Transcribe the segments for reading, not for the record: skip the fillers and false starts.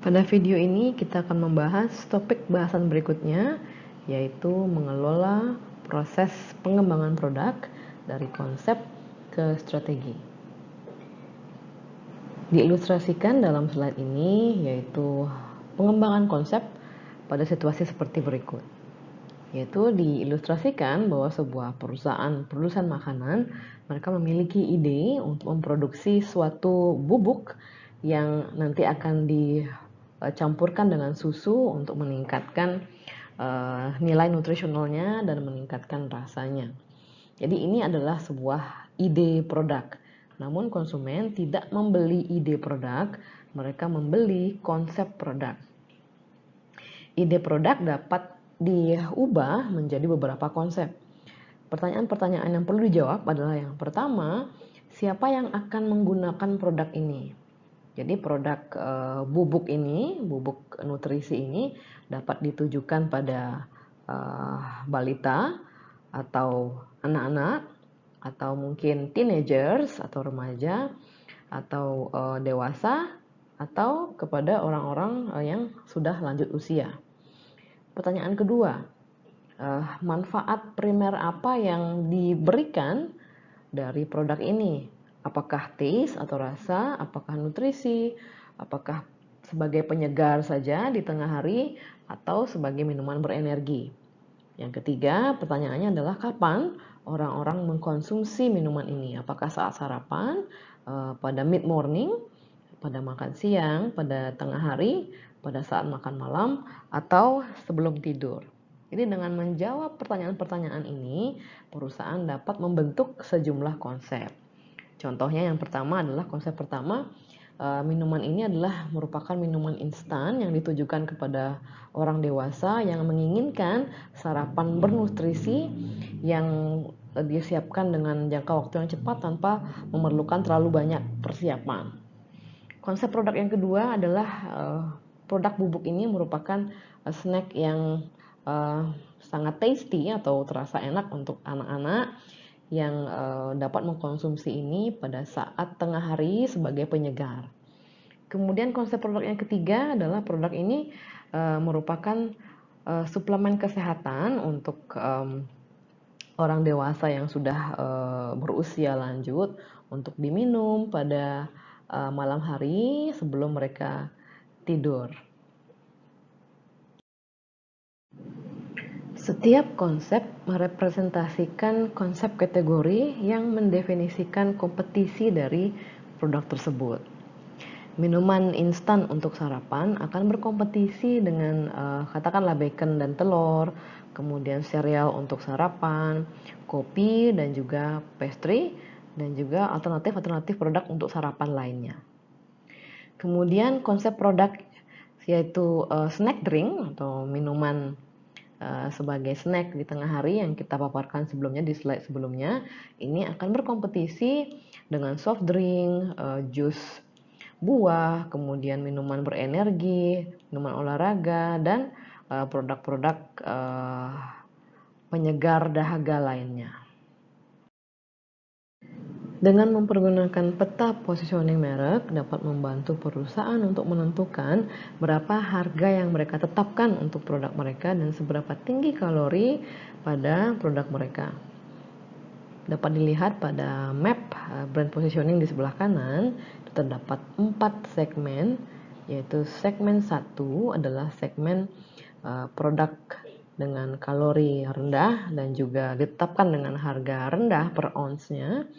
Pada video ini kita akan membahas topik bahasan berikutnya, yaitu mengelola proses pengembangan produk dari konsep ke strategi. Diilustrasikan dalam slide ini yaitu pengembangan konsep pada situasi seperti berikut. Yaitu diilustrasikan bahwa sebuah perusahaan produsen makanan, mereka memiliki ide untuk memproduksi suatu bubuk yang nanti akan dicampurkan dengan susu untuk meningkatkan nilai nutrisionalnya dan meningkatkan rasanya. Jadi ini adalah sebuah ide produk. Namun konsumen tidak membeli ide produk, mereka membeli konsep produk. Ide produk dapat diubah menjadi beberapa konsep. Pertanyaan-pertanyaan yang perlu dijawab adalah yang pertama, siapa yang akan menggunakan produk ini? Jadi produk bubuk ini, bubuk nutrisi ini dapat ditujukan pada balita atau anak-anak, atau mungkin teenagers atau remaja, atau dewasa, atau kepada orang-orang yang sudah lanjut usia. Pertanyaan kedua, manfaat primer apa yang diberikan dari produk ini? Apakah taste atau rasa, apakah nutrisi, apakah sebagai penyegar saja di tengah hari, atau sebagai minuman berenergi? Yang ketiga, pertanyaannya adalah kapan orang-orang mengkonsumsi minuman ini? Apakah saat sarapan, pada mid morning, pada makan siang, pada tengah hari, pada saat makan malam, atau sebelum tidur? Jadi dengan menjawab pertanyaan-pertanyaan ini, perusahaan dapat membentuk sejumlah konsep. Contohnya yang pertama adalah konsep pertama, minuman ini adalah merupakan minuman instan yang ditujukan kepada orang dewasa yang menginginkan sarapan bernutrisi yang disiapkan dengan jangka waktu yang cepat tanpa memerlukan terlalu banyak persiapan. Konsep produk yang kedua adalah produk bubuk ini merupakan snack yang sangat tasty atau terasa enak untuk anak-anak yang dapat mengkonsumsi ini pada saat tengah hari sebagai penyegar. Kemudian konsep produk yang ketiga adalah produk ini merupakan suplemen kesehatan untuk orang dewasa yang sudah berusia lanjut untuk diminum pada malam hari sebelum mereka tidur. Setiap konsep merepresentasikan konsep kategori yang mendefinisikan kompetisi dari produk tersebut. Minuman instan untuk sarapan akan berkompetisi dengan katakanlah bacon dan telur, kemudian sereal untuk sarapan, kopi dan juga pastry, dan juga alternatif-alternatif produk untuk sarapan lainnya. Kemudian konsep produk yaitu snack drink atau minuman sebagai snack di tengah hari yang kita paparkan sebelumnya di slide sebelumnya, ini akan berkompetisi dengan soft drink, jus buah, kemudian minuman berenergi, minuman olahraga, dan produk-produk penyegar dahaga lainnya. Dengan mempergunakan peta positioning merek dapat membantu perusahaan untuk menentukan berapa harga yang mereka tetapkan untuk produk mereka dan seberapa tinggi kalori pada produk mereka. Dapat dilihat pada map brand positioning di sebelah kanan, terdapat 4 segmen, yaitu segmen 1 adalah segmen produk dengan kalori rendah dan juga ditetapkan dengan harga rendah per ounce-nya.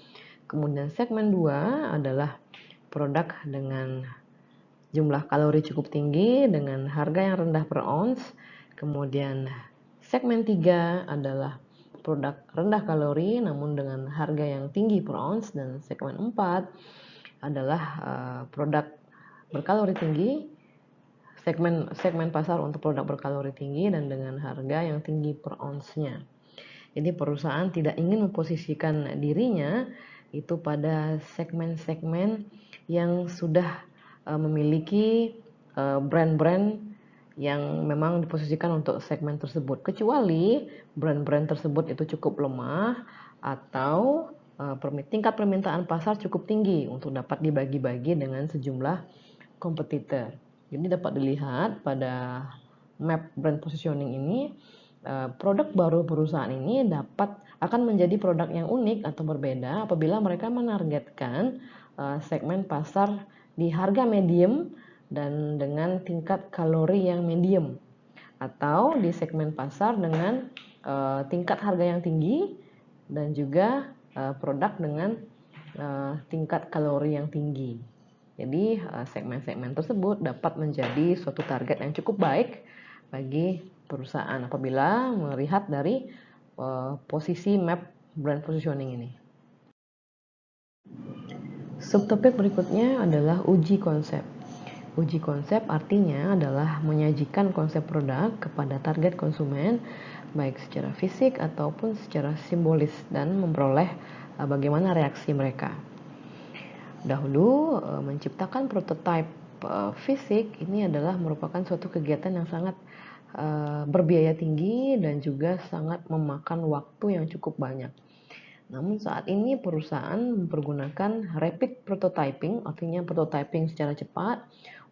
Kemudian segmen 2 adalah produk dengan jumlah kalori cukup tinggi dengan harga yang rendah per ounce. Kemudian segmen 3 adalah produk rendah kalori namun dengan harga yang tinggi per ounce, dan segmen 4 adalah produk berkalori tinggi, segmen pasar untuk produk berkalori tinggi dan dengan harga yang tinggi per ounce-nya. Jadi perusahaan tidak ingin memposisikan dirinya itu pada segmen-segmen yang sudah memiliki brand-brand yang memang diposisikan untuk segmen tersebut, kecuali brand-brand tersebut itu cukup lemah atau tingkat permintaan pasar cukup tinggi untuk dapat dibagi-bagi dengan sejumlah kompetitor. Jadi dapat dilihat pada map brand positioning ini, produk baru perusahaan ini akan menjadi produk yang unik atau berbeda apabila mereka menargetkan segmen pasar di harga medium dan dengan tingkat kalori yang medium, atau di segmen pasar dengan tingkat harga yang tinggi dan juga produk dengan tingkat kalori yang tinggi. Jadi segmen-segmen tersebut dapat menjadi suatu target yang cukup baik bagi perusahaan apabila melihat dari posisi map brand positioning ini. Subtopik berikutnya adalah uji konsep. Uji konsep artinya adalah menyajikan konsep produk kepada target konsumen baik secara fisik ataupun secara simbolis dan memperoleh bagaimana reaksi mereka. Dahulu menciptakan prototipe fisik ini adalah merupakan suatu kegiatan yang sangat berbiaya tinggi dan juga sangat memakan waktu yang cukup banyak. Namun saat ini perusahaan mempergunakan rapid prototyping, artinya prototyping secara cepat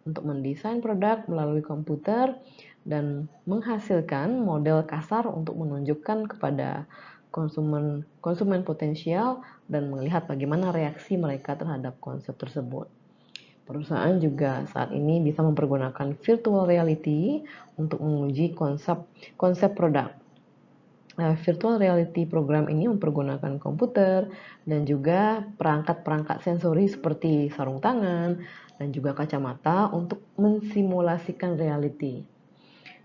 untuk mendesain produk melalui komputer dan menghasilkan model kasar untuk menunjukkan kepada konsumen potensial dan melihat bagaimana reaksi mereka terhadap konsep tersebut. Perusahaan juga saat ini bisa mempergunakan virtual reality untuk menguji konsep produk. Virtual reality program ini mempergunakan komputer dan juga perangkat-perangkat sensori seperti sarung tangan dan juga kacamata untuk mensimulasikan reality.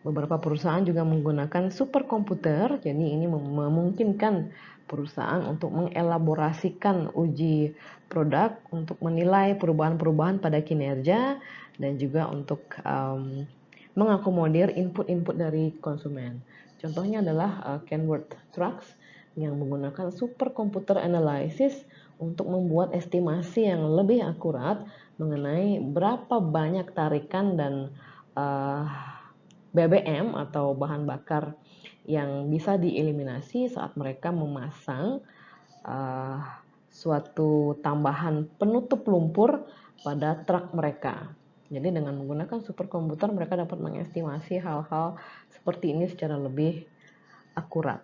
Beberapa perusahaan juga menggunakan superkomputer, jadi ini memungkinkan perusahaan untuk mengelaborasikan uji produk untuk menilai perubahan-perubahan pada kinerja dan juga untuk mengakomodir input-input dari konsumen. Contohnya adalah Kenworth Trucks yang menggunakan superkomputer analysis untuk membuat estimasi yang lebih akurat mengenai berapa banyak tarikan dan BBM atau bahan bakar yang bisa dieliminasi saat mereka memasang suatu tambahan penutup lumpur pada truk mereka. Jadi dengan menggunakan superkomputer mereka dapat mengestimasi hal-hal seperti ini secara lebih akurat.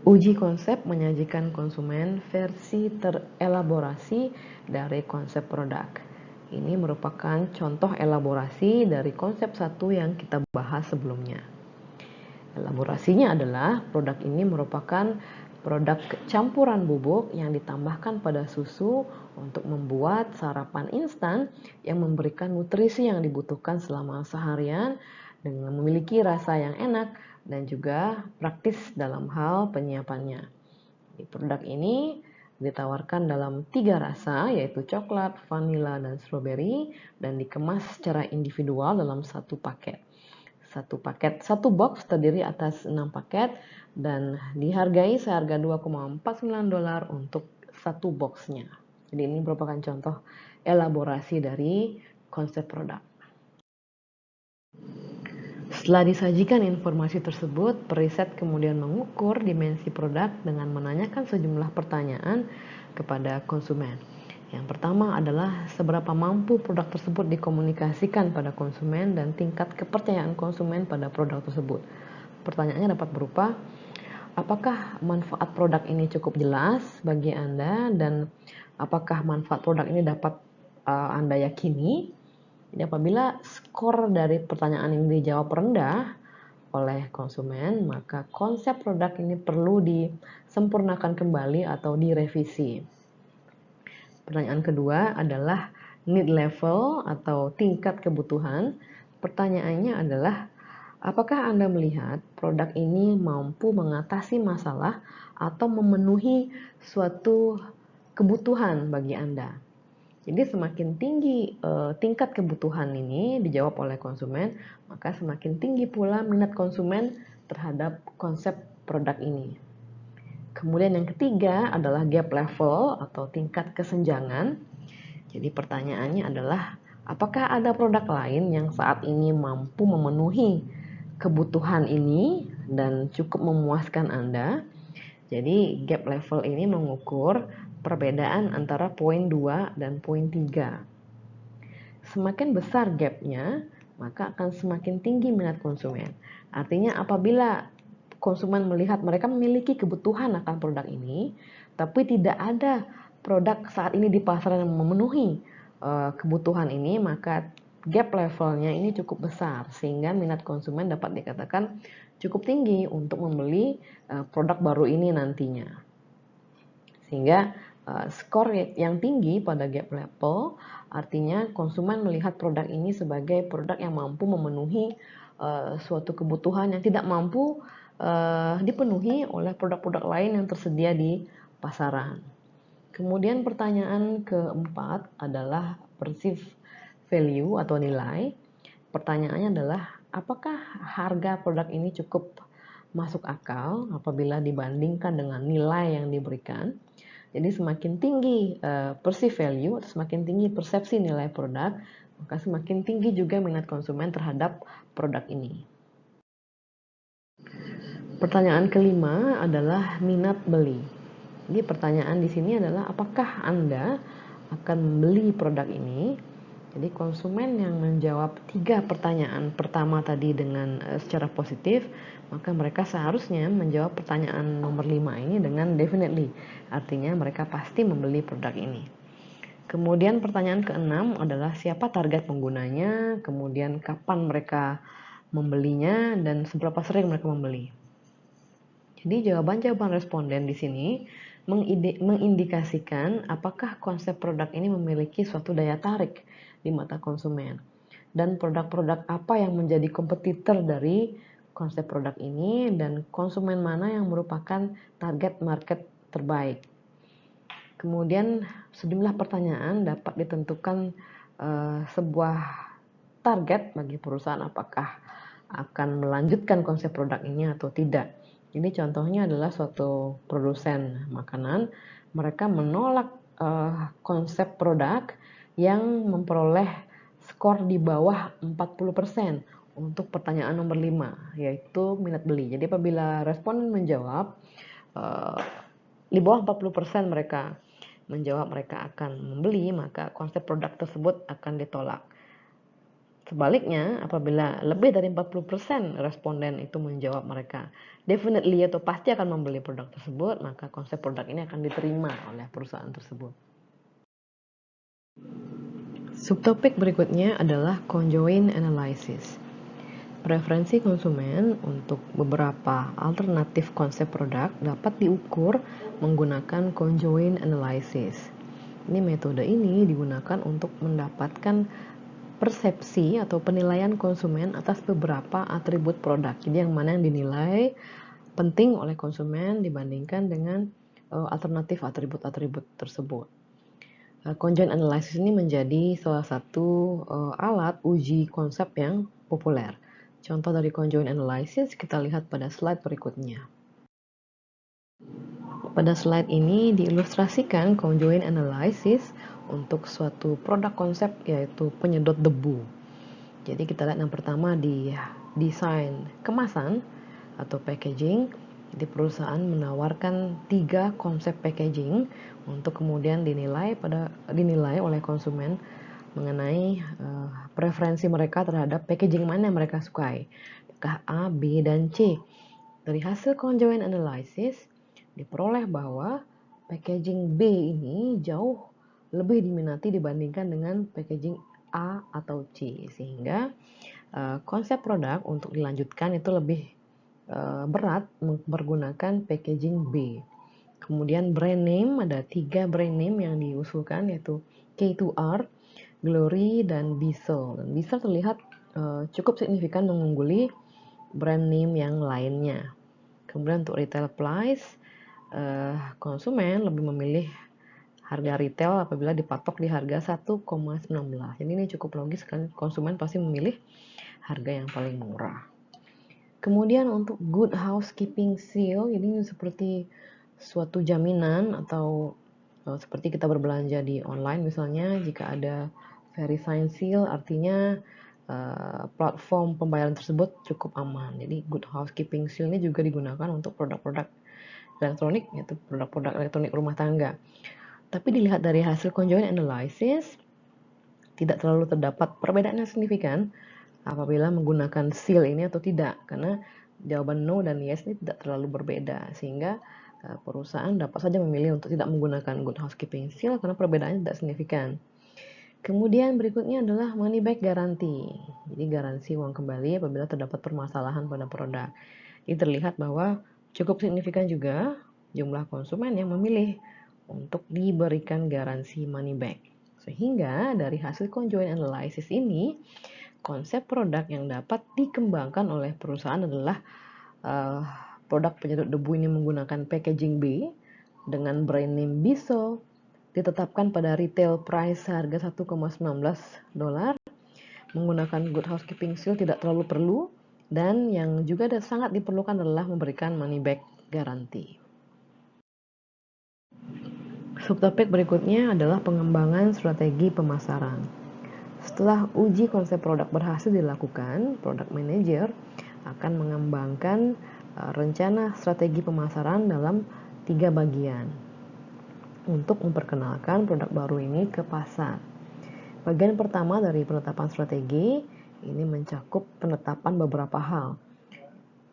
Uji konsep menyajikan konsumen versi terelaborasi dari konsep produk. Ini merupakan contoh elaborasi dari konsep satu yang kita bahas sebelumnya. Elaborasinya adalah produk ini merupakan produk campuran bubuk yang ditambahkan pada susu untuk membuat sarapan instan yang memberikan nutrisi yang dibutuhkan selama seharian dengan memiliki rasa yang enak dan juga praktis dalam hal penyiapannya. Produk ini ditawarkan dalam 3 rasa, yaitu coklat, vanila, dan stroberi, dan dikemas secara individual dalam satu paket. Satu box terdiri atas 6 paket dan dihargai seharga $2,49 untuk satu boxnya. Jadi ini merupakan contoh elaborasi dari konsep produk. Setelah disajikan informasi tersebut, periset kemudian mengukur dimensi produk dengan menanyakan sejumlah pertanyaan kepada konsumen. Yang pertama adalah seberapa mampu produk tersebut dikomunikasikan pada konsumen dan tingkat kepercayaan konsumen pada produk tersebut. Pertanyaannya dapat berupa, apakah manfaat produk ini cukup jelas bagi Anda dan apakah manfaat produk ini dapat Anda yakini? Jadi apabila skor dari pertanyaan ini dijawab rendah oleh konsumen, maka konsep produk ini perlu disempurnakan kembali atau direvisi. Pertanyaan kedua adalah need level atau tingkat kebutuhan. Pertanyaannya adalah, apakah Anda melihat produk ini mampu mengatasi masalah atau memenuhi suatu kebutuhan bagi Anda? Jadi semakin tinggi tingkat kebutuhan ini dijawab oleh konsumen, maka semakin tinggi pula minat konsumen terhadap konsep produk ini. Kemudian yang ketiga adalah gap level atau tingkat kesenjangan. Jadi pertanyaannya adalah, apakah ada produk lain yang saat ini mampu memenuhi kebutuhan ini dan cukup memuaskan Anda? Jadi gap level ini mengukur perbedaan antara poin 2 dan poin 3. Semakin besar gapnya, maka akan semakin tinggi minat konsumen. Artinya apabila konsumen melihat mereka memiliki kebutuhan akan produk ini, tapi tidak ada produk saat ini di pasaran yang memenuhi kebutuhan ini, maka gap levelnya ini cukup besar sehingga minat konsumen dapat dikatakan cukup tinggi untuk membeli produk baru ini nantinya. Sehingga skor yang tinggi pada gap level artinya konsumen melihat produk ini sebagai produk yang mampu memenuhi suatu kebutuhan yang tidak mampu dipenuhi oleh produk-produk lain yang tersedia di pasaran. Kemudian pertanyaan keempat adalah perceived value atau nilai. Pertanyaannya adalah apakah harga produk ini cukup masuk akal apabila dibandingkan dengan nilai yang diberikan. Jadi semakin tinggi perceived value atau semakin tinggi persepsi nilai produk, maka semakin tinggi juga minat konsumen terhadap produk ini. Pertanyaan kelima adalah minat beli. Jadi pertanyaan di sini adalah apakah Anda akan membeli produk ini? Jadi konsumen yang menjawab 3 pertanyaan pertama tadi dengan secara positif, maka mereka seharusnya menjawab pertanyaan nomor 5 ini dengan definitely. Artinya mereka pasti membeli produk ini. Kemudian pertanyaan keenam adalah siapa target penggunanya, kemudian kapan mereka membelinya, dan seberapa sering mereka membeli. Jadi jawaban-jawaban responden di sini mengindikasikan apakah konsep produk ini memiliki suatu daya tarik di mata konsumen dan produk-produk apa yang menjadi kompetitor dari konsep produk ini dan konsumen mana yang merupakan target market terbaik. Kemudian sejumlah pertanyaan dapat ditentukan sebuah target bagi perusahaan apakah akan melanjutkan konsep produk ini atau tidak. Ini contohnya adalah suatu produsen makanan, mereka menolak konsep produk yang memperoleh skor di bawah 40% untuk pertanyaan nomor 5, yaitu minat beli. Jadi apabila responden menjawab di bawah 40% mereka menjawab mereka akan membeli, maka konsep produk tersebut akan ditolak. Sebaliknya, apabila lebih dari 40% responden itu menjawab mereka definitely atau pasti akan membeli produk tersebut, maka konsep produk ini akan diterima oleh perusahaan tersebut. Subtopik berikutnya adalah conjoint analysis. Preferensi konsumen untuk beberapa alternatif konsep produk dapat diukur menggunakan conjoint analysis. Ini metode ini digunakan untuk mendapatkan persepsi atau penilaian konsumen atas beberapa atribut produk. Jadi yang mana yang dinilai penting oleh konsumen dibandingkan dengan alternatif atribut-atribut tersebut. Conjoint analysis ini menjadi salah satu alat uji konsep yang populer. Contoh dari conjoint analysis kita lihat pada slide berikutnya. Pada slide ini diilustrasikan conjoint analysis untuk suatu produk konsep yaitu penyedot debu. Jadi kita lihat yang pertama di desain kemasan atau packaging. Jadi perusahaan menawarkan 3 konsep packaging untuk kemudian dinilai oleh konsumen mengenai preferensi mereka terhadap packaging mana yang mereka sukai. Apakah A, B, dan C. Dari hasil conjoint analysis diperoleh bahwa packaging B ini jauh lebih diminati dibandingkan dengan packaging A atau C, sehingga konsep produk untuk dilanjutkan itu lebih berat menggunakan packaging B. Kemudian brand name, ada 3 brand name yang diusulkan yaitu K2R, Glory, dan Bissell. Dan Bissell terlihat cukup signifikan mengungguli brand name yang lainnya. Kemudian untuk retail price, konsumen lebih memilih harga retail apabila dipatok di harga 1,19. Jadi ini cukup logis kan, konsumen pasti memilih harga yang paling murah. Kemudian untuk good housekeeping seal, ini seperti suatu jaminan atau seperti kita berbelanja di online misalnya, jika ada verified seal artinya platform pembayaran tersebut cukup aman. Jadi good housekeeping seal ini juga digunakan untuk produk-produk elektronik, yaitu produk-produk elektronik rumah tangga. Tapi dilihat dari hasil conjoint analysis, tidak terlalu terdapat perbedaan yang signifikan apabila menggunakan seal ini atau tidak, karena jawaban no dan yes ini tidak terlalu berbeda, sehingga perusahaan dapat saja memilih untuk tidak menggunakan good housekeeping seal karena perbedaannya tidak signifikan. Kemudian berikutnya adalah money back guarantee. Jadi garansi uang kembali apabila terdapat permasalahan pada produk. Ini terlihat bahwa cukup signifikan juga jumlah konsumen yang memilih untuk diberikan garansi money back. Sehingga dari hasil conjoint analysis ini, konsep produk yang dapat dikembangkan oleh perusahaan adalah produk penyedot debu ini menggunakan packaging B dengan brand name Bisso, ditetapkan pada retail price harga $1,19, menggunakan good housekeeping seal tidak terlalu perlu, dan yang juga sangat diperlukan adalah memberikan money back guarantee. Subtopik berikutnya adalah pengembangan strategi pemasaran. Setelah uji konsep produk berhasil dilakukan, product manager akan mengembangkan rencana strategi pemasaran dalam 3 bagian untuk memperkenalkan produk baru ini ke pasar. Bagian pertama dari penetapan strategi ini mencakup penetapan beberapa hal,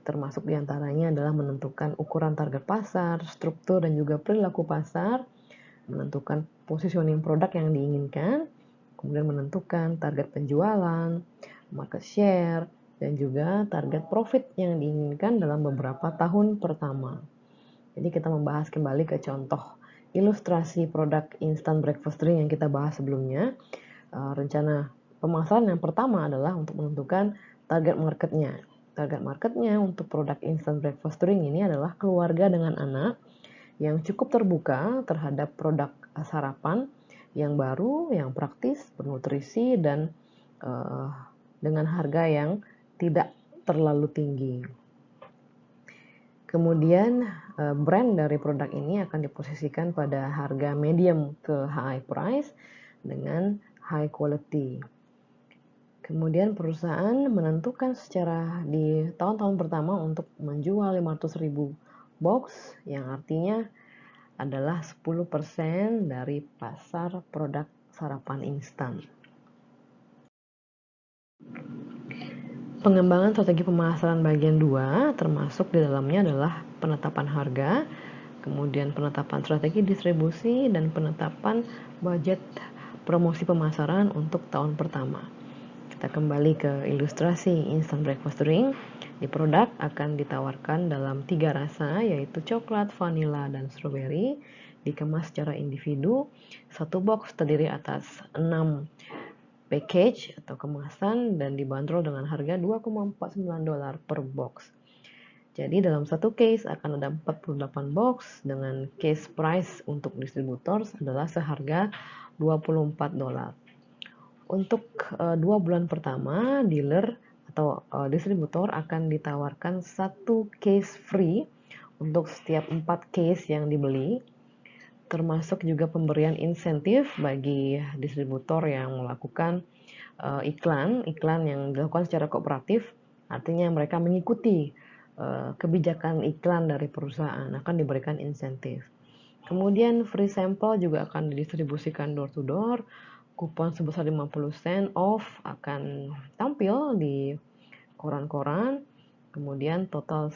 termasuk diantaranya adalah menentukan ukuran target pasar, struktur dan juga perilaku pasar, menentukan positioning produk yang diinginkan, kemudian menentukan target penjualan, market share, dan juga target profit yang diinginkan dalam beberapa tahun pertama. Jadi kita membahas kembali ke contoh ilustrasi produk instant breakfast drink yang kita bahas sebelumnya. Rencana pemasaran yang pertama adalah untuk menentukan target marketnya. Target marketnya untuk produk instant breakfast drink ini adalah keluarga dengan anak yang cukup terbuka terhadap produk sarapan yang baru, yang praktis, bernutrisi, dan dengan harga yang tidak terlalu tinggi. Kemudian brand dari produk ini akan diposisikan pada harga medium ke high price dengan high quality. Kemudian perusahaan menentukan secara di tahun-tahun pertama untuk menjual 500.000 box, yang artinya adalah 10% dari pasar produk sarapan instan. Pengembangan strategi pemasaran bagian 2 termasuk di dalamnya adalah penetapan harga, kemudian penetapan strategi distribusi, dan penetapan budget promosi pemasaran untuk tahun pertama. Kita kembali ke ilustrasi instant breakfast drink. Di produk akan ditawarkan dalam 3 rasa, yaitu coklat, vanilla, dan strawberry. Dikemas secara individu. Satu box terdiri atas 6 package atau kemasan dan dibanderol dengan harga $2,49 per box. Jadi dalam satu case akan ada 48 box dengan case price untuk distributor adalah seharga $24. Untuk 2 bulan pertama, dealer atau distributor akan ditawarkan 1 case free untuk setiap 4 case yang dibeli, termasuk juga pemberian insentif bagi distributor yang melakukan iklan yang dilakukan secara kooperatif, artinya mereka mengikuti kebijakan iklan dari perusahaan, akan diberikan insentif. Kemudian free sample juga akan didistribusikan door to door. Kupon sebesar 50 sen off akan tampil di koran-koran. Kemudian total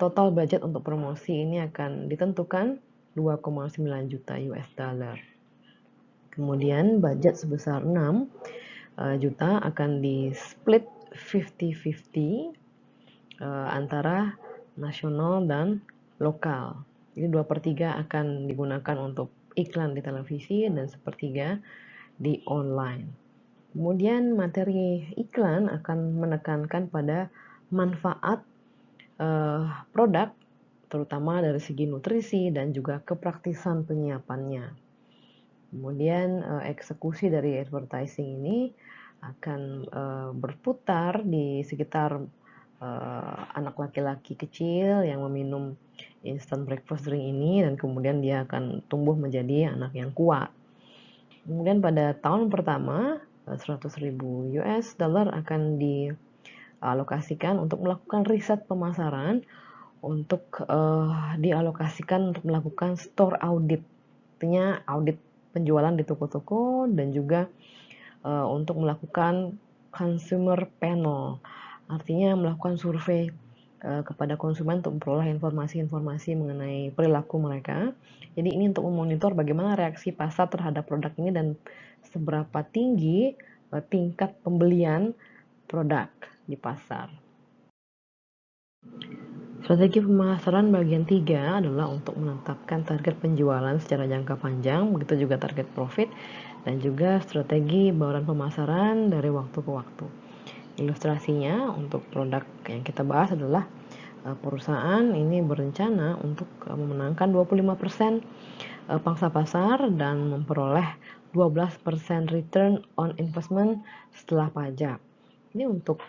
total budget untuk promosi ini akan ditentukan 2,9 juta US dollar. Kemudian budget sebesar 6 juta akan di split 50-50 antara nasional dan lokal. Jadi 2/3 akan digunakan untuk iklan di televisi dan 1/3 di online. Kemudian materi iklan akan menekankan pada manfaat produk, terutama dari segi nutrisi dan juga kepraktisan penyiapannya. Kemudian eksekusi dari advertising ini akan berputar di sekitar anak laki-laki kecil yang meminum instant breakfast drink ini, dan kemudian dia akan tumbuh menjadi anak yang kuat. Kemudian pada tahun pertama 100.000 US dollar akan dialokasikan untuk melakukan riset pemasaran, untuk dialokasikan untuk melakukan store audit, artinya audit penjualan di toko-toko dan juga untuk melakukan consumer panel, artinya melakukan survei kepada konsumen untuk memperoleh informasi-informasi mengenai perilaku mereka. Jadi ini untuk memonitor bagaimana reaksi pasar terhadap produk ini dan seberapa tinggi tingkat pembelian produk di pasar. Strategi pemasaran bagian 3 adalah untuk menetapkan target penjualan secara jangka panjang, begitu juga target profit, dan juga strategi bauran pemasaran dari waktu ke waktu. Ilustrasinya untuk produk yang kita bahas adalah perusahaan ini berencana untuk memenangkan 25% pangsa pasar dan memperoleh 12% return on investment setelah pajak. Ini untuk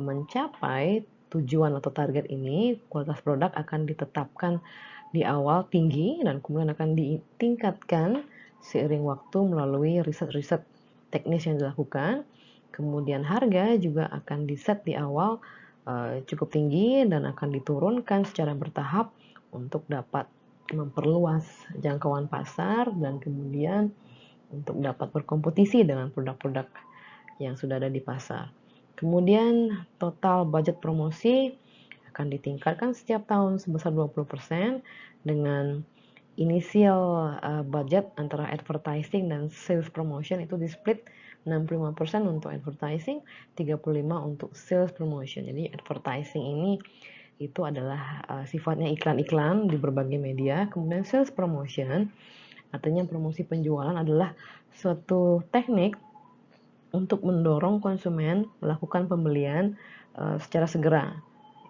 mencapai tujuan atau target ini, kualitas produk akan ditetapkan di awal tinggi dan kemudian akan ditingkatkan seiring waktu melalui riset-riset teknis yang dilakukan. Kemudian harga juga akan diset di awal cukup tinggi dan akan diturunkan secara bertahap untuk dapat memperluas jangkauan pasar dan kemudian untuk dapat berkompetisi dengan produk-produk yang sudah ada di pasar. Kemudian total budget promosi akan ditingkatkan setiap tahun sebesar 20% dengan initial budget antara advertising dan sales promotion itu di-split 65% untuk advertising, 35% untuk sales promotion. Jadi advertising ini itu adalah sifatnya iklan-iklan di berbagai media. Kemudian sales promotion artinya promosi penjualan adalah suatu teknik untuk mendorong konsumen melakukan pembelian secara segera.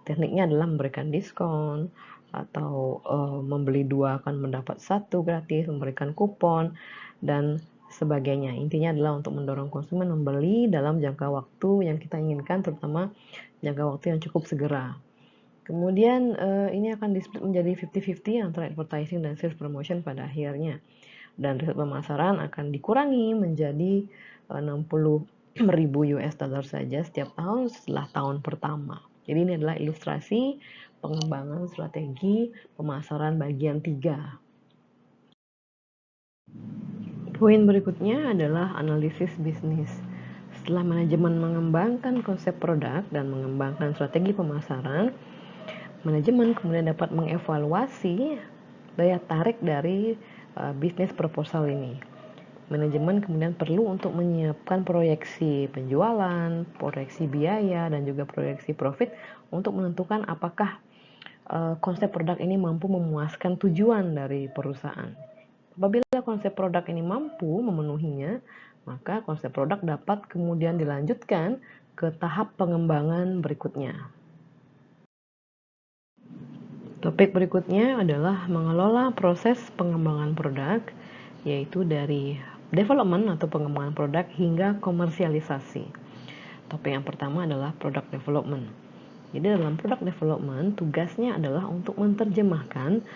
Tekniknya adalah memberikan diskon atau membeli 2 akan mendapat 1 gratis, memberikan kupon dan sebagainya. Intinya adalah untuk mendorong konsumen membeli dalam jangka waktu yang kita inginkan, terutama jangka waktu yang cukup segera. Kemudian ini akan di-split menjadi 50-50 antara advertising dan sales promotion pada akhirnya. Dan riset pemasaran akan dikurangi menjadi 60.000 US dollar saja setiap tahun setelah tahun pertama. Jadi ini adalah ilustrasi pengembangan strategi pemasaran bagian 3. Poin berikutnya adalah analisis bisnis. Setelah manajemen mengembangkan konsep produk dan mengembangkan strategi pemasaran, manajemen kemudian dapat mengevaluasi daya tarik dari bisnis proposal ini. Manajemen kemudian perlu untuk menyiapkan proyeksi penjualan, proyeksi biaya, dan juga proyeksi profit untuk menentukan apakah konsep produk ini mampu memuaskan tujuan dari perusahaan. Apabila konsep produk ini mampu memenuhinya, maka konsep produk dapat kemudian dilanjutkan ke tahap pengembangan berikutnya. Topik berikutnya adalah mengelola proses pengembangan produk, yaitu dari development atau pengembangan produk hingga komersialisasi. Topik yang pertama adalah product development. Jadi dalam product development tugasnya adalah untuk menerjemahkan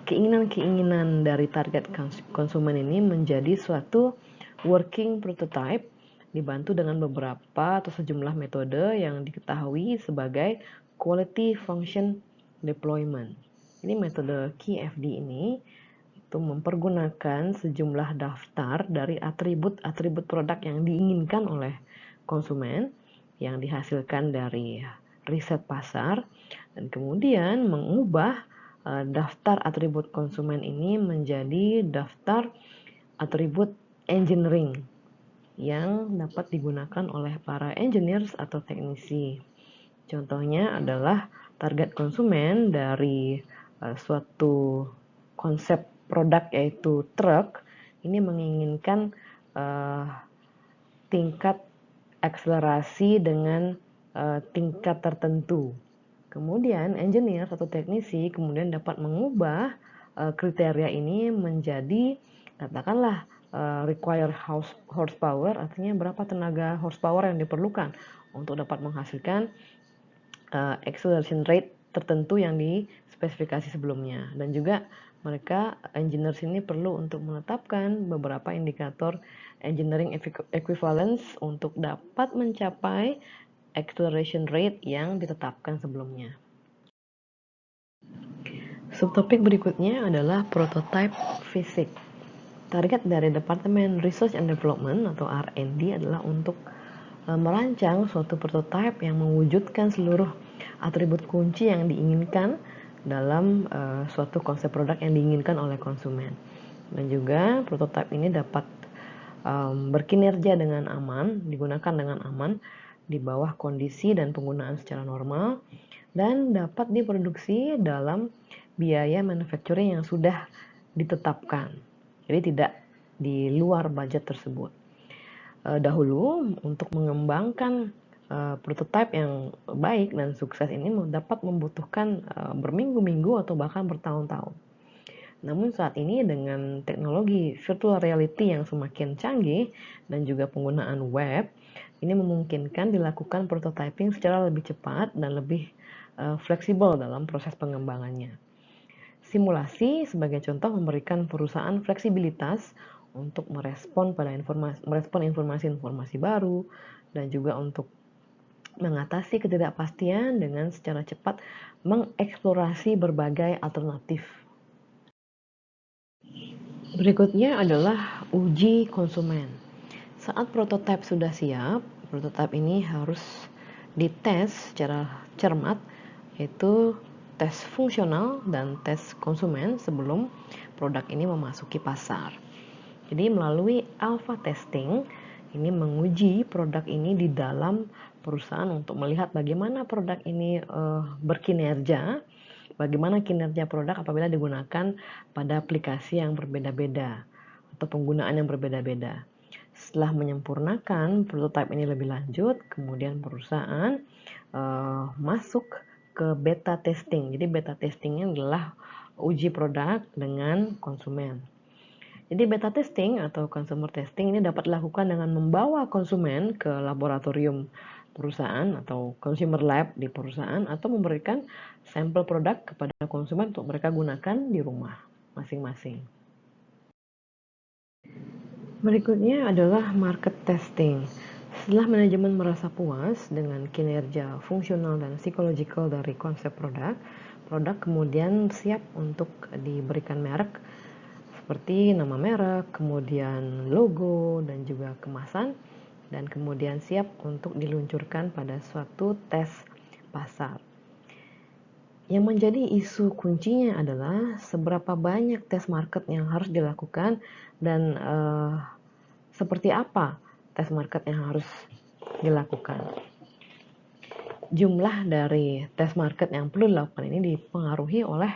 keinginan-keinginan dari target konsumen ini menjadi suatu working prototype dibantu dengan beberapa atau sejumlah metode yang diketahui sebagai quality function deployment. Ini metode QFD ini itu mempergunakan sejumlah daftar dari atribut-atribut produk yang diinginkan oleh konsumen yang dihasilkan dari riset pasar dan kemudian mengubah daftar atribut konsumen ini menjadi daftar atribut engineering yang dapat digunakan oleh para engineers atau teknisi. Contohnya adalah target konsumen dari suatu konsep produk yaitu truk ini menginginkan tingkat akselerasi dengan tingkat tertentu. Kemudian engineer atau teknisi kemudian dapat mengubah kriteria ini menjadi katakanlah require horsepower, artinya berapa tenaga horsepower yang diperlukan untuk dapat menghasilkan acceleration rate tertentu yang dispesifikasi sebelumnya. Dan juga mereka engineers ini perlu untuk menetapkan beberapa indikator engineering equivalence untuk dapat mencapai acceleration rate yang ditetapkan sebelumnya. Subtopik berikutnya adalah prototype fisik. Target dari Departemen Research and Development atau R&D adalah untuk merancang suatu prototipe yang mewujudkan seluruh atribut kunci yang diinginkan dalam suatu konsep produk yang diinginkan oleh konsumen. Dan juga prototipe ini dapat berkinerja dengan aman, digunakan dengan aman di bawah kondisi dan penggunaan secara normal, dan dapat diproduksi dalam biaya manufacturing yang sudah ditetapkan. Jadi tidak di luar budget tersebut. Dahulu untuk mengembangkan prototipe yang baik dan sukses ini dapat membutuhkan berminggu-minggu atau bahkan bertahun-tahun. Namun saat ini dengan teknologi virtual reality yang semakin canggih dan juga penggunaan web, ini memungkinkan dilakukan prototyping secara lebih cepat dan lebih fleksibel dalam proses pengembangannya. Simulasi sebagai contoh memberikan perusahaan fleksibilitas untuk merespon informasi-informasi baru dan juga untuk mengatasi ketidakpastian dengan secara cepat mengeksplorasi berbagai alternatif. Berikutnya adalah uji konsumen. Saat prototipe sudah siap, prototipe ini harus dites secara cermat, yaitu tes fungsional dan tes konsumen sebelum produk ini memasuki pasar. Jadi melalui alpha testing, ini menguji produk ini di dalam perusahaan untuk melihat bagaimana produk ini berkinerja, bagaimana kinerja produk apabila digunakan pada aplikasi yang berbeda-beda atau penggunaan yang berbeda-beda. Setelah menyempurnakan prototipe ini lebih lanjut, kemudian perusahaan masuk ke beta testing. Jadi beta testingnya adalah uji produk dengan konsumen. Jadi beta testing atau consumer testing ini dapat dilakukan dengan membawa konsumen ke laboratorium perusahaan atau consumer lab di perusahaan atau memberikan sampel produk kepada konsumen untuk mereka gunakan di rumah masing-masing. Berikutnya adalah market testing. Setelah manajemen merasa puas dengan kinerja fungsional dan psikologikal dari konsep produk, produk kemudian siap untuk diberikan merek seperti nama merek, kemudian logo, dan juga kemasan, dan kemudian siap untuk diluncurkan pada suatu tes pasar. Yang menjadi isu kuncinya adalah seberapa banyak tes market yang harus dilakukan dan seperti apa tes market yang harus dilakukan. Jumlah dari tes market yang perlu dilakukan ini dipengaruhi oleh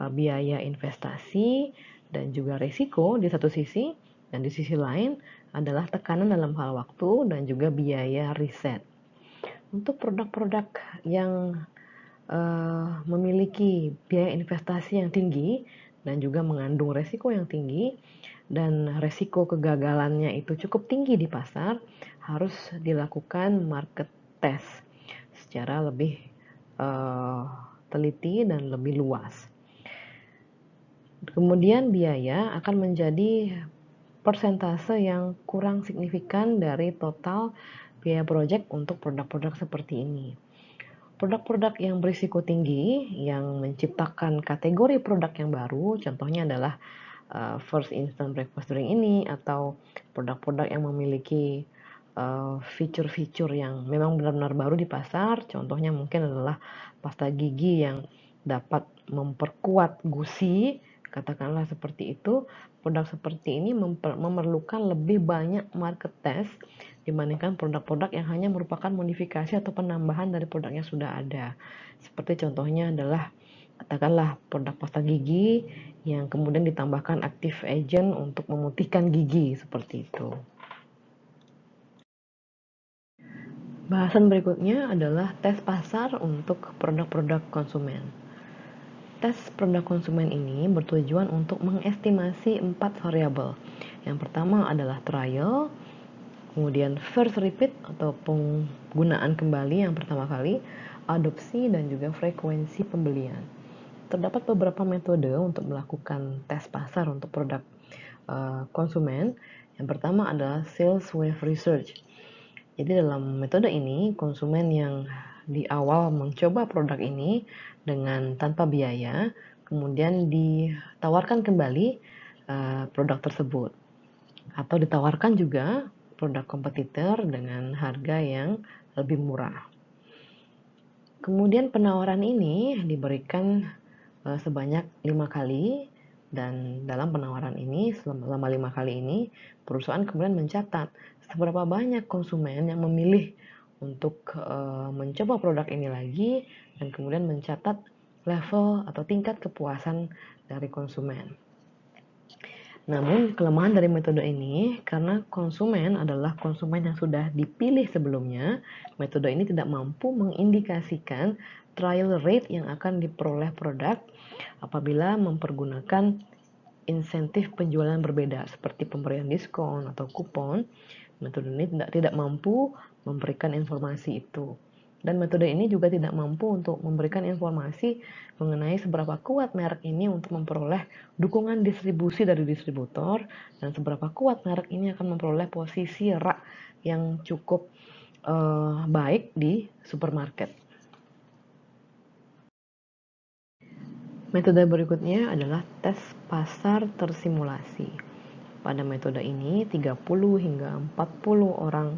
biaya investasi dan juga risiko di satu sisi, dan di sisi lain adalah tekanan dalam hal waktu dan juga biaya riset. Untuk produk-produk yang memiliki biaya investasi yang tinggi dan juga mengandung resiko yang tinggi dan resiko kegagalannya itu cukup tinggi di pasar, harus dilakukan market test secara lebih teliti dan lebih luas. Kemudian biaya akan menjadi persentase yang kurang signifikan dari total biaya project untuk produk-produk seperti ini. Produk-produk yang berisiko tinggi yang menciptakan kategori produk yang baru, contohnya adalah first instant breakfast drink ini, atau produk-produk yang memiliki fitur-fitur yang memang benar-benar baru di pasar, contohnya mungkin adalah pasta gigi yang dapat memperkuat gusi, katakanlah seperti itu. Produk seperti ini memerlukan lebih banyak market test dibandingkan produk-produk yang hanya merupakan modifikasi atau penambahan dari produk yang sudah ada. Seperti contohnya adalah katakanlah produk pasta gigi yang kemudian ditambahkan active agent untuk memutihkan gigi, seperti itu. Bahasan berikutnya adalah tes pasar untuk produk-produk konsumen. Tes produk konsumen ini bertujuan untuk mengestimasi 4 variabel. Yang pertama adalah trial, kemudian first repeat atau penggunaan kembali yang pertama kali, adopsi, dan juga frekuensi pembelian. Terdapat beberapa metode untuk melakukan tes pasar untuk produk konsumen. Yang pertama adalah sales wave research. Jadi dalam metode ini, konsumen yang di awal mencoba produk ini dengan tanpa biaya, kemudian ditawarkan kembali produk tersebut, atau ditawarkan juga produk kompetitor dengan harga yang lebih murah. Kemudian penawaran ini diberikan sebanyak 5 kali, dan dalam penawaran ini selama 5 kali ini perusahaan kemudian mencatat seberapa banyak konsumen yang memilih untuk mencoba produk ini lagi, dan kemudian mencatat level atau tingkat kepuasan dari konsumen. Namun kelemahan dari metode ini, karena konsumen adalah konsumen yang sudah dipilih sebelumnya, metode ini tidak mampu mengindikasikan trial rate yang akan diperoleh produk apabila mempergunakan insentif penjualan berbeda seperti pemberian diskon atau kupon. Metode ini tidak mampu memberikan informasi itu. Dan metode ini juga tidak mampu untuk memberikan informasi mengenai seberapa kuat merek ini untuk memperoleh dukungan distribusi dari distributor, dan seberapa kuat merek ini akan memperoleh posisi rak yang cukup baik di supermarket. Metode berikutnya adalah tes pasar tersimulasi. Pada metode ini 30 hingga 40 orang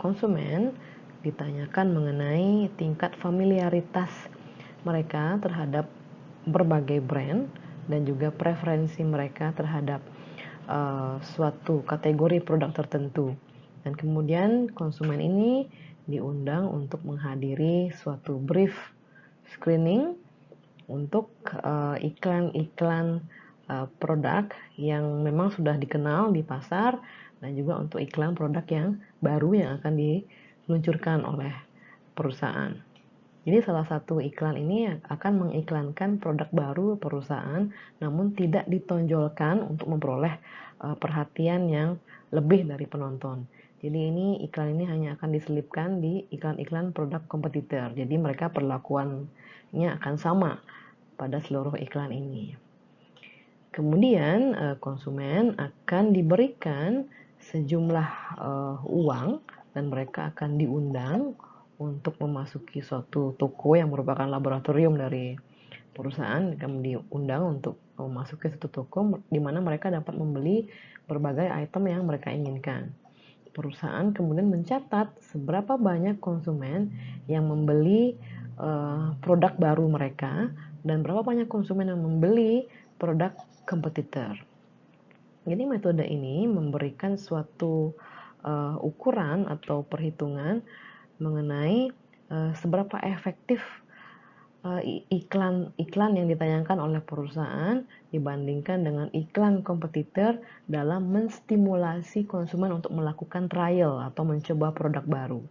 konsumen ditanyakan mengenai tingkat familiaritas mereka terhadap berbagai brand dan juga preferensi mereka terhadap suatu kategori produk tertentu. Dan kemudian konsumen ini diundang untuk menghadiri suatu brief screening untuk iklan-iklan produk yang memang sudah dikenal di pasar, dan juga untuk iklan produk yang baru yang akan diluncurkan oleh perusahaan. Jadi salah satu iklan ini akan mengiklankan produk baru perusahaan, namun tidak ditonjolkan untuk memperoleh perhatian yang lebih dari penonton. Jadi iklan ini hanya akan diselipkan di iklan-iklan produk kompetitor. Jadi mereka perlakuannya akan sama pada seluruh iklan ini. Kemudian konsumen akan diberikan sejumlah uang, dan mereka akan diundang untuk memasuki suatu toko yang merupakan laboratorium dari perusahaan. Akan diundang untuk memasuki suatu toko di mana mereka dapat membeli berbagai item yang mereka inginkan. Perusahaan kemudian mencatat seberapa banyak konsumen yang membeli produk baru mereka, dan berapa banyak konsumen yang membeli produk kompetitor. Jadi metode ini memberikan suatu ukuran atau perhitungan mengenai seberapa efektif iklan yang ditayangkan oleh perusahaan dibandingkan dengan iklan kompetitor dalam menstimulasi konsumen untuk melakukan trial atau mencoba produk baru.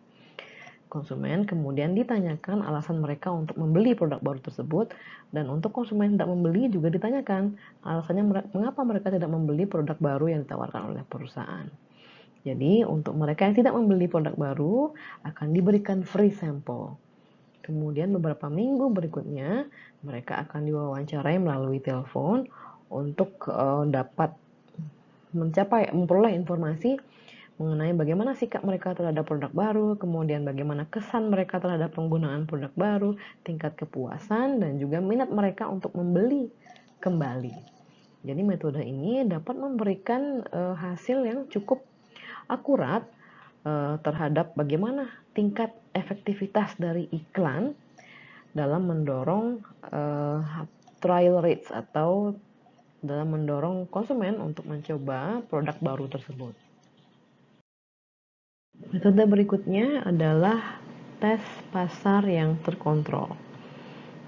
Konsumen kemudian ditanyakan alasan mereka untuk membeli produk baru tersebut, dan untuk konsumen yang tidak membeli juga ditanyakan alasannya mengapa mereka tidak membeli produk baru yang ditawarkan oleh perusahaan. Jadi untuk mereka yang tidak membeli produk baru akan diberikan free sample. Kemudian beberapa minggu berikutnya mereka akan diwawancarai melalui telepon untuk dapat memperoleh informasi mengenai bagaimana sikap mereka terhadap produk baru, kemudian bagaimana kesan mereka terhadap penggunaan produk baru, tingkat kepuasan, dan juga minat mereka untuk membeli kembali. Jadi metode ini dapat memberikan hasil yang cukup akurat terhadap bagaimana tingkat efektivitas dari iklan dalam mendorong trial rates atau dalam mendorong konsumen untuk mencoba produk baru tersebut. Metode berikutnya adalah tes pasar yang terkontrol.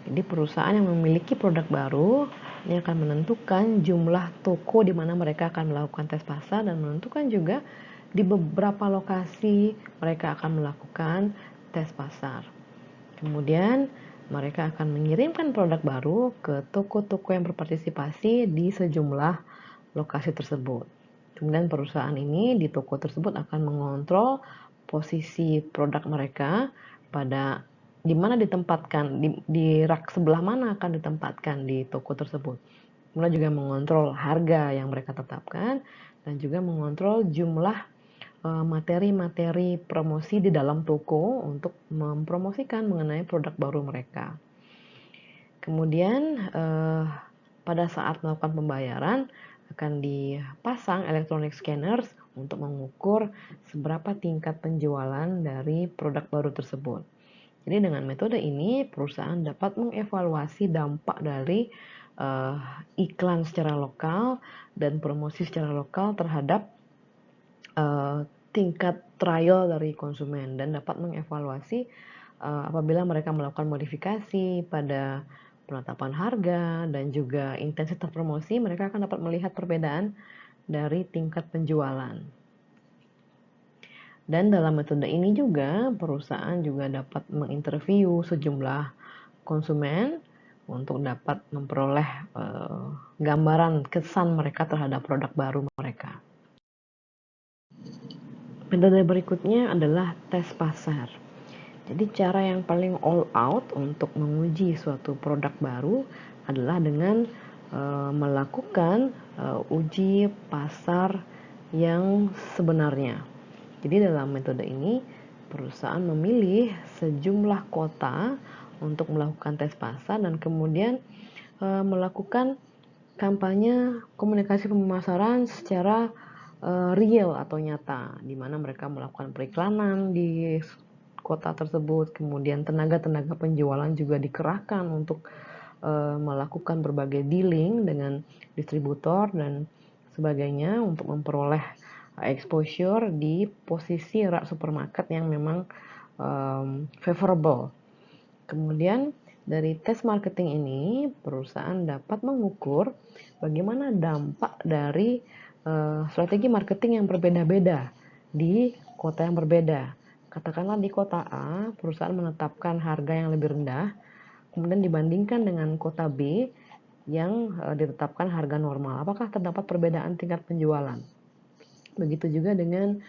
Jadi perusahaan yang memiliki produk baru ini akan menentukan jumlah toko di mana mereka akan melakukan tes pasar, dan menentukan juga di beberapa lokasi mereka akan melakukan tes pasar. Kemudian mereka akan mengirimkan produk baru ke toko-toko yang berpartisipasi di sejumlah lokasi tersebut. Kemudian perusahaan ini di toko tersebut akan mengontrol posisi produk mereka pada di mana ditempatkan, di rak sebelah mana akan ditempatkan di toko tersebut. Kemudian juga mengontrol harga yang mereka tetapkan, dan juga mengontrol jumlah materi-materi promosi di dalam toko untuk mempromosikan mengenai produk baru mereka. Kemudian pada saat melakukan pembayaran akan dipasang electronic scanners untuk mengukur seberapa tingkat penjualan dari produk baru tersebut. Jadi dengan metode ini perusahaan dapat mengevaluasi dampak dari iklan secara lokal dan promosi secara lokal terhadap tingkat trial dari konsumen dan dapat mengevaluasi apabila mereka melakukan modifikasi pada penetapan harga dan juga intensitas promosi, mereka akan dapat melihat perbedaan dari tingkat penjualan. Dan dalam metode ini juga perusahaan juga dapat menginterview sejumlah konsumen untuk dapat memperoleh gambaran kesan mereka terhadap produk baru mereka. Metode berikutnya adalah tes pasar. Jadi cara yang paling all out untuk menguji suatu produk baru adalah dengan melakukan uji pasar yang sebenarnya. Jadi dalam metode ini perusahaan memilih sejumlah kota untuk melakukan tes pasar dan kemudian melakukan kampanye komunikasi pemasaran secara real atau nyata, di mana mereka melakukan periklanan di kota tersebut, kemudian tenaga-tenaga penjualan juga dikerahkan untuk melakukan berbagai dealing dengan distributor dan sebagainya untuk memperoleh exposure di posisi rak supermarket yang memang favorable. Kemudian dari tes marketing ini perusahaan dapat mengukur bagaimana dampak dari strategi marketing yang berbeda-beda di kota yang berbeda. Katakanlah di kota A, perusahaan menetapkan harga yang lebih rendah, kemudian dibandingkan dengan kota B yang ditetapkan harga normal. Apakah terdapat perbedaan tingkat penjualan? Begitu juga dengan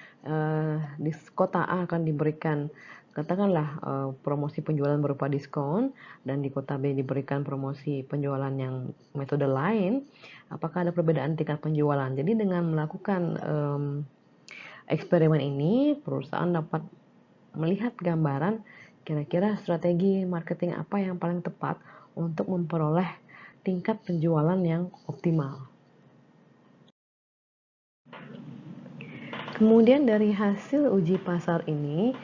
di kota A akan diberikan katakanlah promosi penjualan berupa diskon dan di kota B diberikan promosi penjualan yang metode lain, apakah ada perbedaan tingkat penjualan? Jadi dengan melakukan eksperimen ini perusahaan dapat melihat gambaran kira-kira strategi marketing apa yang paling tepat untuk memperoleh tingkat penjualan yang optimal. Kemudian dari hasil uji pasar ini,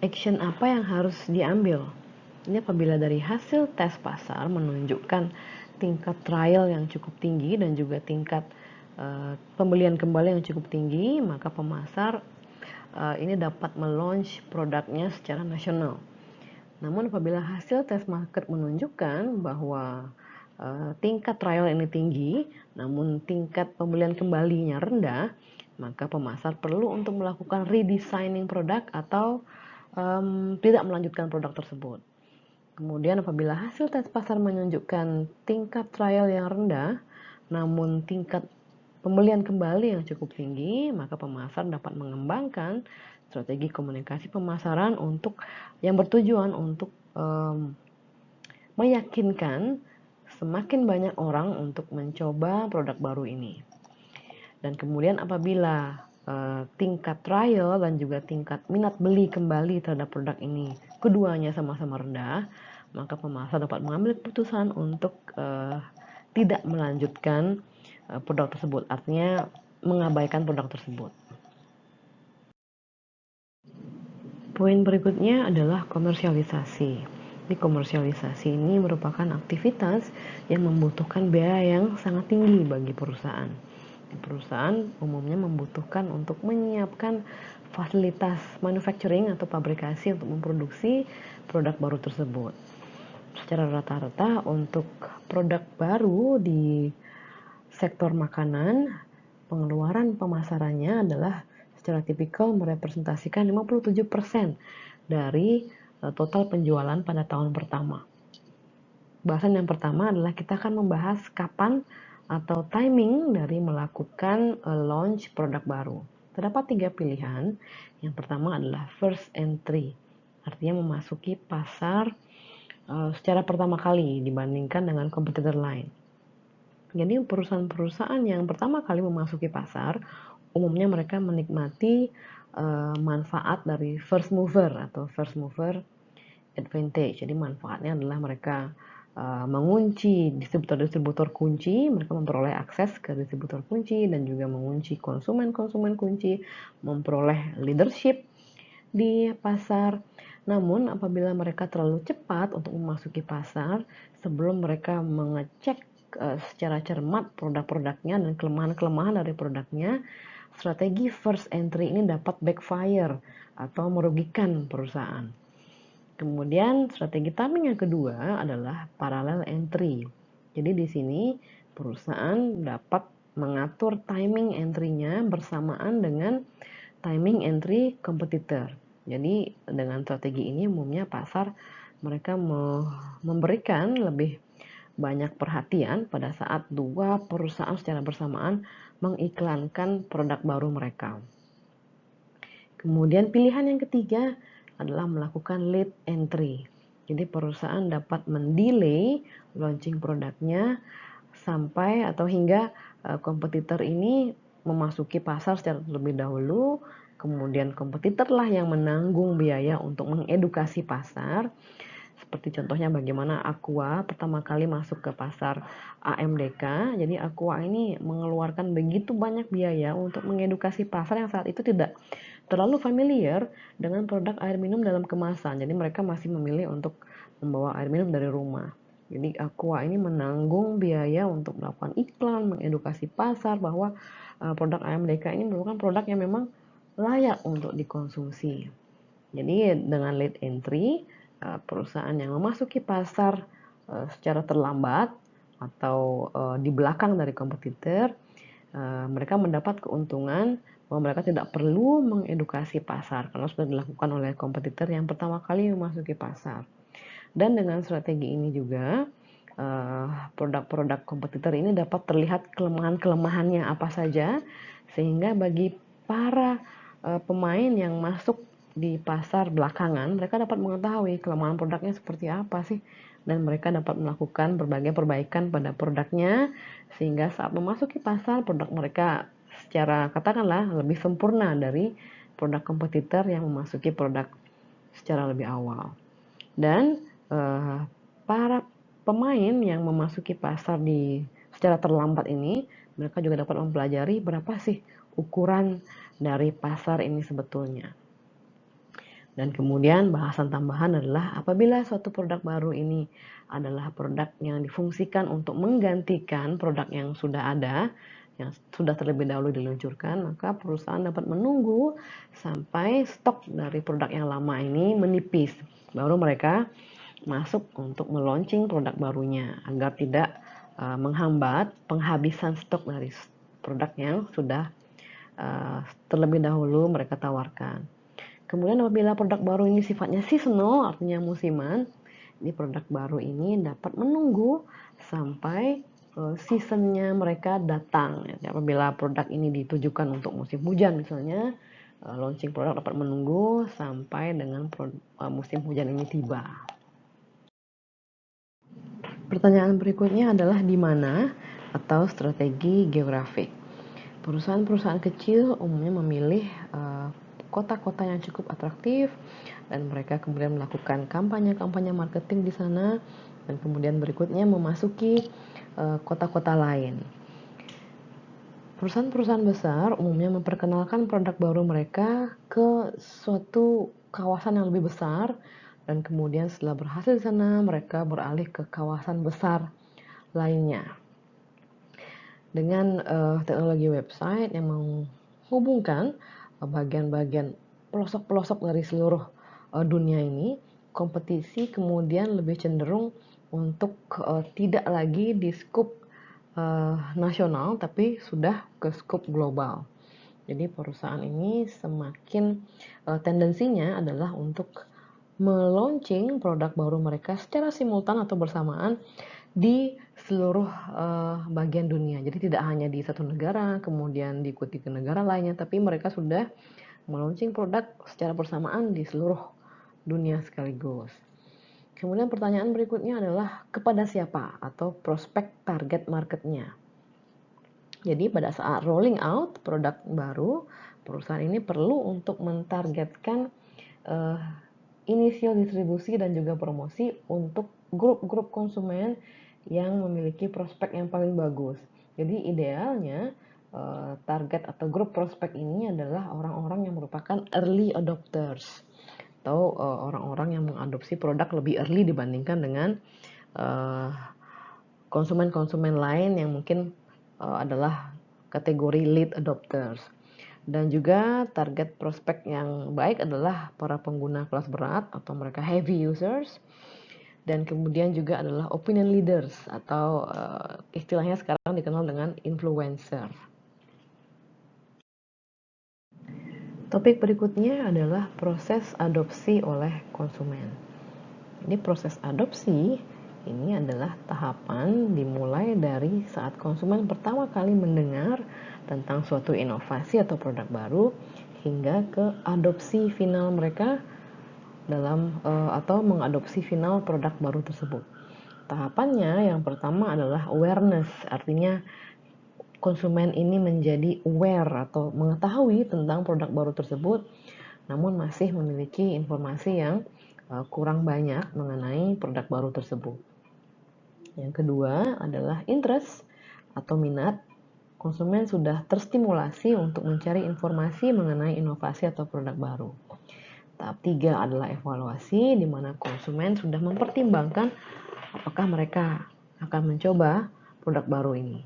action apa yang harus diambil? Ini apabila dari hasil tes pasar menunjukkan tingkat trial yang cukup tinggi dan juga tingkat pembelian kembali yang cukup tinggi, maka pemasar ini dapat melaunch produknya secara nasional. Namun apabila hasil tes market menunjukkan bahwa tingkat trial ini tinggi, namun tingkat pembelian kembalinya rendah, maka pemasar perlu untuk melakukan redesigning produk atau tidak melanjutkan produk tersebut. Kemudian apabila hasil tes pasar menunjukkan tingkat trial yang rendah, namun tingkat pembelian kembali yang cukup tinggi, maka pemasar dapat mengembangkan strategi komunikasi pemasaran untuk yang bertujuan untuk meyakinkan semakin banyak orang untuk mencoba produk baru ini. Dan kemudian apabila tingkat trial dan juga tingkat minat beli kembali terhadap produk ini keduanya sama-sama rendah, maka pemasar dapat mengambil keputusan untuk tidak melanjutkan produk tersebut, artinya mengabaikan produk tersebut. Poin berikutnya adalah komersialisasi. Di komersialisasi ini merupakan aktivitas yang membutuhkan biaya yang sangat tinggi bagi perusahaan. Perusahaan umumnya membutuhkan untuk menyiapkan fasilitas manufacturing atau pabrikasi untuk memproduksi produk baru tersebut. Secara rata-rata untuk produk baru di sektor makanan, pengeluaran pemasarannya adalah secara tipikal merepresentasikan 57% dari total penjualan pada tahun pertama. Bahasan yang pertama adalah kita akan membahas kapan atau timing dari melakukan launch produk baru. Terdapat 3 pilihan. Yang pertama adalah first entry, artinya memasuki pasar secara pertama kali dibandingkan dengan kompetitor lain. Jadi perusahaan-perusahaan yang pertama kali memasuki pasar, umumnya mereka menikmati manfaat dari first mover atau first mover advantage. Jadi manfaatnya adalah mereka mengunci distributor-distributor kunci, mereka memperoleh akses ke distributor kunci dan juga mengunci konsumen-konsumen kunci, memperoleh leadership di pasar. Namun apabila mereka terlalu cepat untuk memasuki pasar sebelum mereka mengecek secara cermat produk-produknya dan kelemahan-kelemahan dari produknya, strategi first entry ini dapat backfire atau merugikan perusahaan. Kemudian strategi timing yang kedua adalah parallel entry. Jadi di sini perusahaan dapat mengatur timing entry-nya bersamaan dengan timing entry kompetitor. Jadi dengan strategi ini umumnya pasar mereka memberikan lebih banyak perhatian pada saat dua perusahaan secara bersamaan mengiklankan produk baru mereka. Kemudian pilihan yang ketiga adalah melakukan late entry. Jadi perusahaan dapat mendelay launching produknya sampai atau hingga kompetitor ini memasuki pasar secara terlebih dahulu, kemudian kompetitor lah yang menanggung biaya untuk mengedukasi pasar. Seperti contohnya bagaimana Aqua pertama kali masuk ke pasar AMDK. Jadi Aqua ini mengeluarkan begitu banyak biaya untuk mengedukasi pasar yang saat itu tidak terlalu familiar dengan produk air minum dalam kemasan. Jadi mereka masih memilih untuk membawa air minum dari rumah. Jadi Aqua ini menanggung biaya untuk melakukan iklan, mengedukasi pasar bahwa produk AMDK ini merupakan produk yang memang layak untuk dikonsumsi. Jadi dengan late entry, perusahaan yang memasuki pasar secara terlambat atau di belakang dari kompetitor, mereka mendapat keuntungan bahwa mereka tidak perlu mengedukasi pasar karena sudah dilakukan oleh kompetitor yang pertama kali memasuki pasar. Dan dengan strategi ini juga produk-produk kompetitor ini dapat terlihat kelemahan-kelemahannya apa saja, sehingga bagi para pemain yang masuk di pasar belakangan, mereka dapat mengetahui kelemahan produknya seperti apa sih, dan mereka dapat melakukan berbagai perbaikan pada produknya sehingga saat memasuki pasar produk mereka secara katakanlah lebih sempurna dari produk kompetitor yang memasuki produk secara lebih awal. Dan para pemain yang memasuki pasar secara terlambat ini, mereka juga dapat mempelajari berapa sih ukuran dari pasar ini sebetulnya. Dan kemudian bahasan tambahan adalah apabila suatu produk baru ini adalah produk yang difungsikan untuk menggantikan produk yang sudah ada, yang sudah terlebih dahulu diluncurkan, maka perusahaan dapat menunggu sampai stok dari produk yang lama ini menipis. Baru mereka masuk untuk meluncing produk barunya agar tidak menghambat penghabisan stok dari produk yang sudah terlebih dahulu mereka tawarkan. Kemudian apabila produk baru ini sifatnya seasonal, artinya musiman, ini produk baru ini dapat menunggu sampai seasonnya mereka datang. Apabila produk ini ditujukan untuk musim hujan misalnya, launching produk dapat menunggu sampai dengan musim hujan ini tiba. Pertanyaan berikutnya adalah di mana atau strategi geografik. Perusahaan-perusahaan kecil umumnya memilih kota-kota yang cukup atraktif dan mereka kemudian melakukan kampanye-kampanye marketing di sana dan kemudian berikutnya memasuki kota-kota lain. Perusahaan-perusahaan besar umumnya memperkenalkan produk baru mereka ke suatu kawasan yang lebih besar dan kemudian setelah berhasil di sana mereka beralih ke kawasan besar lainnya. Dengan teknologi website yang menghubungkan bagian-bagian pelosok-pelosok dari seluruh dunia ini, kompetisi kemudian lebih cenderung untuk tidak lagi di skup nasional tapi sudah ke skup global. Jadi perusahaan ini semakin tendensinya adalah untuk meluncing produk baru mereka secara simultan atau bersamaan di seluruh bagian dunia. Jadi tidak hanya di satu negara, kemudian diikuti ke negara lainnya, tapi mereka sudah meluncing produk secara bersamaan di seluruh dunia sekaligus. Kemudian pertanyaan berikutnya adalah kepada siapa atau prospek target marketnya. Jadi pada saat rolling out produk baru, perusahaan ini perlu untuk mentargetkan inisial distribusi dan juga promosi untuk grup-grup konsumen yang memiliki prospek yang paling bagus. Jadi idealnya target atau grup prospek ini adalah orang-orang yang merupakan early adopters atau orang-orang yang mengadopsi produk lebih early dibandingkan dengan konsumen-konsumen lain yang mungkin adalah kategori late adopters. Dan juga target prospek yang baik adalah para pengguna kelas berat atau mereka heavy users. Dan kemudian juga adalah opinion leaders atau istilahnya sekarang dikenal dengan influencer. Topik berikutnya adalah proses adopsi oleh konsumen. Ini proses adopsi ini adalah tahapan dimulai dari saat konsumen pertama kali mendengar tentang suatu inovasi atau produk baru hingga ke adopsi final mereka dalam atau mengadopsi final produk baru tersebut. Tahapannya yang pertama adalah awareness, artinya konsumen ini menjadi aware atau mengetahui tentang produk baru tersebut, namun masih memiliki informasi yang kurang banyak mengenai produk baru tersebut. Yang kedua adalah interest atau minat. Konsumen sudah terstimulasi untuk mencari informasi mengenai inovasi atau produk baru. Tahap 3 adalah evaluasi, di mana konsumen sudah mempertimbangkan apakah mereka akan mencoba produk baru ini.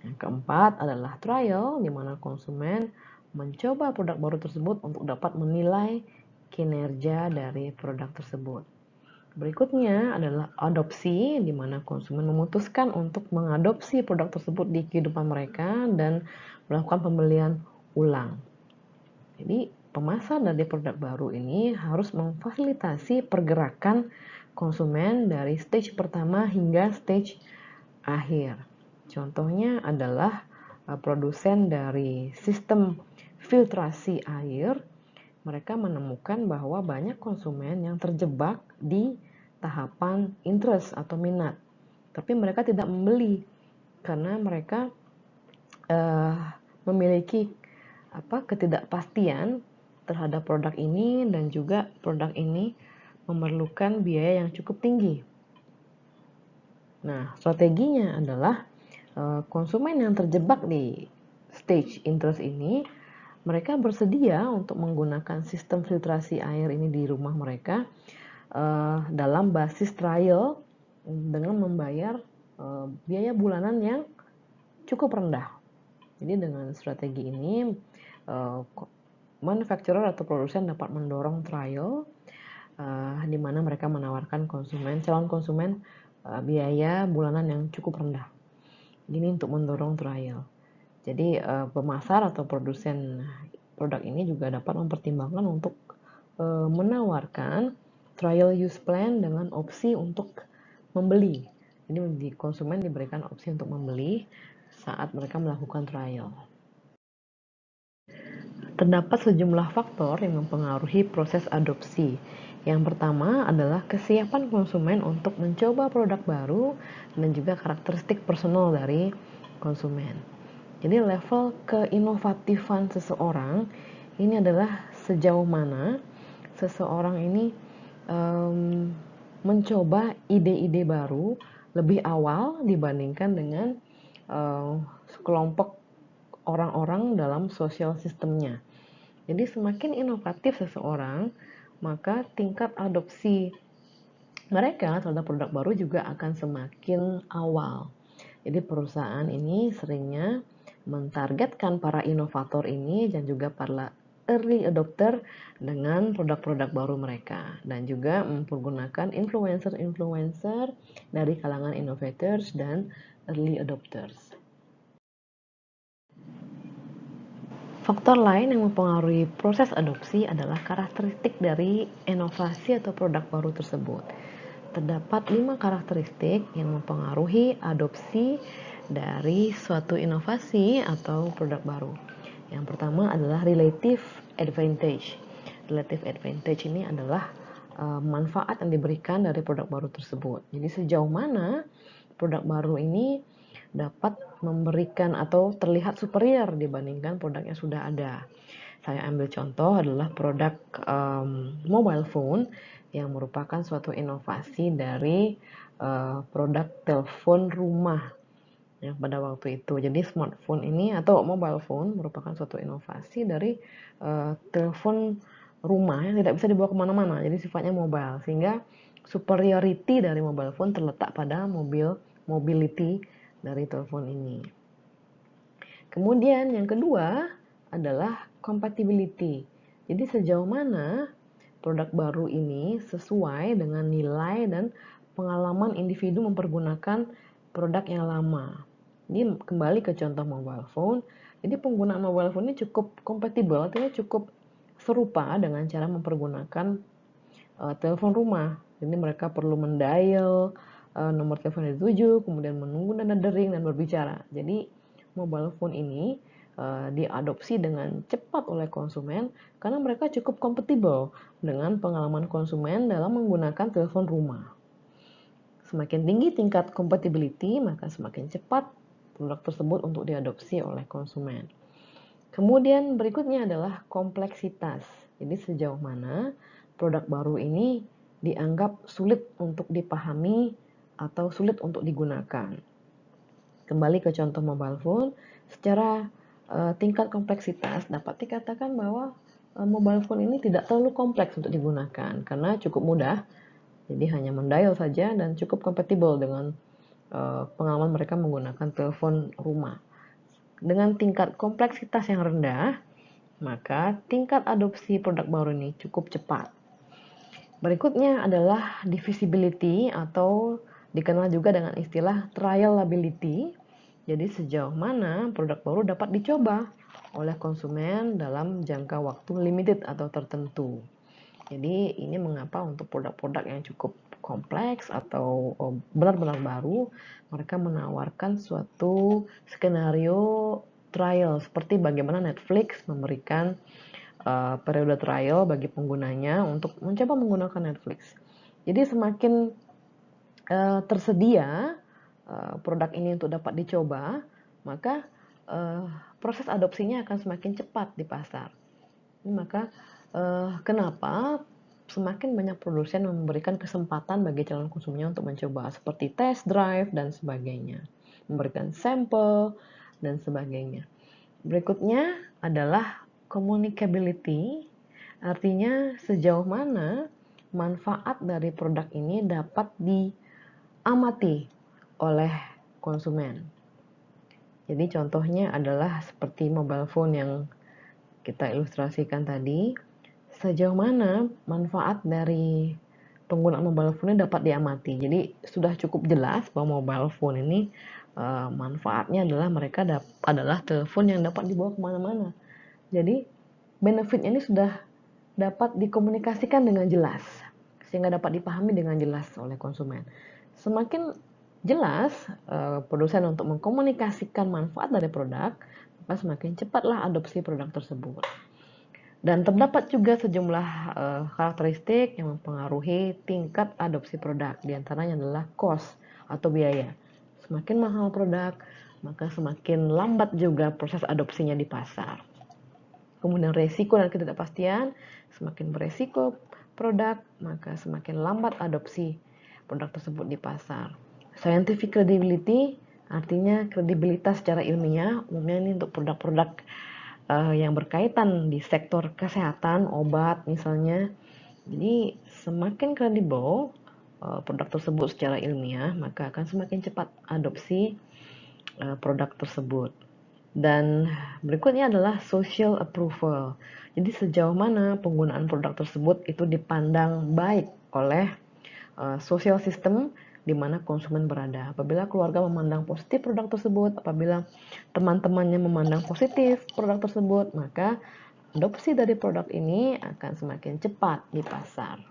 Yang keempat adalah trial, di mana konsumen mencoba produk baru tersebut untuk dapat menilai kinerja dari produk tersebut. Berikutnya adalah adopsi, di mana konsumen memutuskan untuk mengadopsi produk tersebut di kehidupan mereka dan melakukan pembelian ulang. Jadi, pemasar dari produk baru ini harus memfasilitasi pergerakan konsumen dari stage pertama hingga stage akhir. Contohnya adalah produsen dari sistem filtrasi air. Mereka menemukan bahwa banyak konsumen yang terjebak di tahapan interest atau minat, tapi mereka tidak membeli karena mereka memiliki ketidakpastian terhadap produk ini dan juga produk ini memerlukan biaya yang cukup tinggi. Nah, strateginya adalah konsumen yang terjebak di stage interest ini, mereka bersedia untuk menggunakan sistem filtrasi air ini di rumah mereka dalam basis trial dengan membayar biaya bulanan yang cukup rendah. Jadi dengan strategi ini manufacturer atau produsen dapat mendorong trial di mana mereka menawarkan calon konsumen biaya bulanan yang cukup rendah. Ini untuk mendorong trial. Jadi pemasar atau produsen produk ini juga dapat mempertimbangkan untuk menawarkan trial use plan dengan opsi untuk membeli. Jadi konsumen diberikan opsi untuk membeli saat mereka melakukan trial. Terdapat sejumlah faktor yang mempengaruhi proses adopsi. Yang pertama adalah kesiapan konsumen untuk mencoba produk baru dan juga karakteristik personal dari konsumen. Jadi level keinovatifan seseorang ini adalah sejauh mana seseorang ini mencoba ide-ide baru lebih awal dibandingkan dengan kelompok orang-orang dalam sosial sistemnya. Jadi semakin inovatif seseorang, maka tingkat adopsi mereka terhadap produk baru juga akan semakin awal. Jadi perusahaan ini seringnya mentargetkan para inovator ini dan juga para early adopter dengan produk-produk baru mereka dan juga mempergunakan influencer-influencer dari kalangan innovators dan early adopters. Faktor lain yang mempengaruhi proses adopsi adalah karakteristik dari inovasi atau produk baru tersebut. Terdapat 5 karakteristik yang mempengaruhi adopsi dari suatu inovasi atau produk baru. Yang pertama adalah relative advantage. Relative advantage ini adalah manfaat yang diberikan dari produk baru tersebut. Jadi sejauh mana produk baru ini dapat memberikan atau terlihat superior dibandingkan produk yang sudah ada. Saya ambil contoh adalah produk mobile phone, yang merupakan suatu inovasi dari produk telepon rumah yang pada waktu itu. Jadi smartphone ini atau mobile phone merupakan suatu inovasi dari telepon rumah yang tidak bisa dibawa kemana-mana. Jadi sifatnya mobile, sehingga superiority dari mobile phone terletak pada mobility dari telepon ini. Kemudian yang kedua adalah compatibility. Jadi sejauh mana produk baru ini sesuai dengan nilai dan pengalaman individu mempergunakan produk yang lama. Ini kembali ke contoh mobile phone. Jadi penggunaan mobile phone ini cukup compatible, artinya cukup serupa dengan cara mempergunakan telepon rumah. Jadi mereka perlu mendial nomor telepon yang dituju, kemudian menunggu dana dering dan berbicara. Jadi mobile phone ini diadopsi dengan cepat oleh konsumen karena mereka cukup kompatibel dengan pengalaman konsumen dalam menggunakan telepon rumah. Semakin tinggi tingkat compatibility, maka semakin cepat produk tersebut untuk diadopsi oleh konsumen. Kemudian berikutnya adalah kompleksitas. Jadi sejauh mana produk baru ini dianggap sulit untuk dipahami atau sulit untuk digunakan. Kembali ke contoh mobile phone, secara tingkat kompleksitas dapat dikatakan bahwa mobile phone ini tidak terlalu kompleks untuk digunakan karena cukup mudah. Jadi hanya mendial saja dan cukup kompatibel dengan pengalaman mereka menggunakan telepon rumah. Dengan tingkat kompleksitas yang rendah, maka tingkat adopsi produk baru ini cukup cepat. Berikutnya adalah divisibility atau dikenal juga dengan istilah trialability. Jadi sejauh mana produk baru dapat dicoba oleh konsumen dalam jangka waktu limited atau tertentu. Jadi ini mengapa untuk produk-produk yang cukup kompleks atau benar-benar baru, mereka menawarkan suatu skenario trial seperti bagaimana Netflix memberikan periode trial bagi penggunanya untuk mencoba menggunakan Netflix. Jadi semakin tersedia produk ini untuk dapat dicoba, maka proses adopsinya akan semakin cepat di pasar. Maka kenapa semakin banyak produsen memberikan kesempatan bagi calon konsumennya untuk mencoba seperti test drive dan sebagainya, memberikan sampel dan sebagainya. Berikutnya adalah communicability, artinya sejauh mana manfaat dari produk ini dapat diamati oleh konsumen. Jadi contohnya adalah seperti mobile phone yang kita ilustrasikan tadi, sejauh mana manfaat dari penggunaan mobile phone ini dapat diamati. Jadi sudah cukup jelas bahwa mobile phone ini manfaatnya adalah mereka adalah telepon yang dapat dibawa kemana-mana. Jadi benefitnya ini sudah dapat dikomunikasikan dengan jelas, sehingga dapat dipahami dengan jelas oleh konsumen. Semakin jelas produsen untuk mengkomunikasikan manfaat dari produk, maka semakin cepatlah adopsi produk tersebut. Dan terdapat juga sejumlah karakteristik yang mempengaruhi tingkat adopsi produk. Di antaranya adalah cost atau biaya. Semakin mahal produk, maka semakin lambat juga proses adopsinya di pasar. Kemudian resiko dan ketidakpastian, semakin beresiko produk, maka semakin lambat adopsi produk tersebut di pasar. Scientific credibility, artinya kredibilitas secara ilmiah, umumnya ini untuk produk-produk yang berkaitan di sektor kesehatan, obat misalnya. Jadi semakin kredibel produk tersebut secara ilmiah, maka akan semakin cepat adopsi produk tersebut. Dan berikutnya adalah social approval. Jadi sejauh mana penggunaan produk tersebut itu dipandang baik oleh social system di mana konsumen berada. Apabila keluarga memandang positif produk tersebut, apabila teman-temannya memandang positif produk tersebut, maka adopsi dari produk ini akan semakin cepat di pasar.